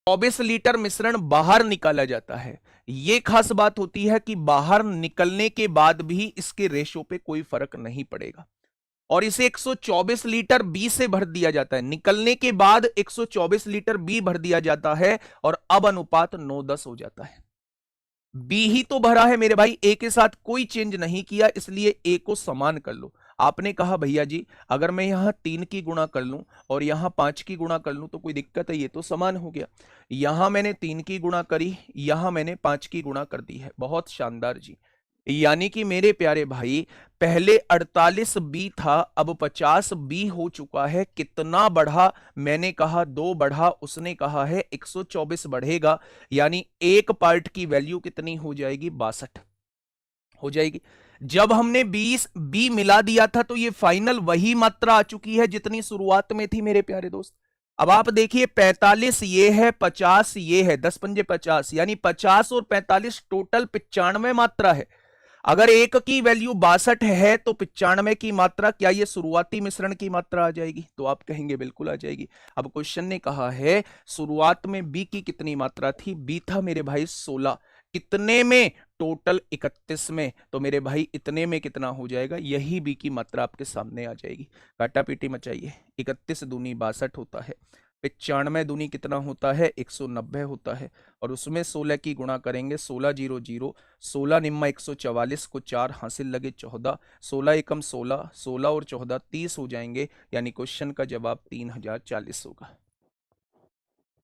24 litre मिश्रण बाहर निकाला जाता है। ये खास बात होती है कि बाहर निकलने के बाद भी इसके रेशो पे कोई फर्क नहीं पड़ेगा, और इसे 124 लीटर बी से भर दिया जाता है। निकलने के बाद 124 लीटर बी भर दिया जाता है और अब अनुपात 9:10 हो जाता है। बी ही तो भरा है मेरे भाई, ए के साथ कोई चेंज नहीं किया, इसलिए ए को समान कर लो। आपने कहा भैया जी अगर मैं यहां 3 की गुणा कर लूं और यहां 5 की गुणा कर लूं तो कोई दिक्कत है, ये तो समान हो गया। यहां मैंने 3 की गुणा करी, यहां मैंने 5 की गुणा कर दी है। बहुत शानदार जी। यानी कि मेरे प्यारे भाई पहले 48 बी था, अब 50 बी हो चुका है। कितना बढ़ा? मैंने कहा 2 बढ़ा, उसने कहा है 124 बढ़ेगा, यानी एक पार्ट की वैल्यू कितनी हो जाएगी? 62 हो जाएगी। जब हमने 20 बी मिला दिया था तो ये फाइनल वही मात्रा आ चुकी है जितनी शुरुआत में थी मेरे प्यारे दोस्त। अब आप देखिए 45 ये है, 50 ये है, 10 पंजे 50, यानी 50 और 45 टोटल 95 मात्रा है। अगर एक की वैल्यू 62 है तो 95 की मात्रा, क्या ये शुरुआती मिश्रण की मात्रा आ जाएगी? तो आप कहेंगे बिल्कुल आ जाएगी। अब क्वेश्चन ने कहा है शुरुआत में बी की कितनी मात्रा थी? बी था मेरे भाई 16। कितने में? टोटल 31 में। तो मेरे भाई इतने में कितना हो जाएगा? यही बी की मात्रा आपके सामने आ जाएगी। काटा पीटी मचाइए। 31 दूनी 62 होता है, 95 दूनी कितना होता है? 190 होता है, और उसमें 16 की गुणा करेंगे। 16 0 0, 16 निम्मा 144 को 4 हासिल लगे 14, 16 एकम 16, 16 और 14 30 हो जाएंगे, यानी क्वेश्चन का जवाब 3040 होगा।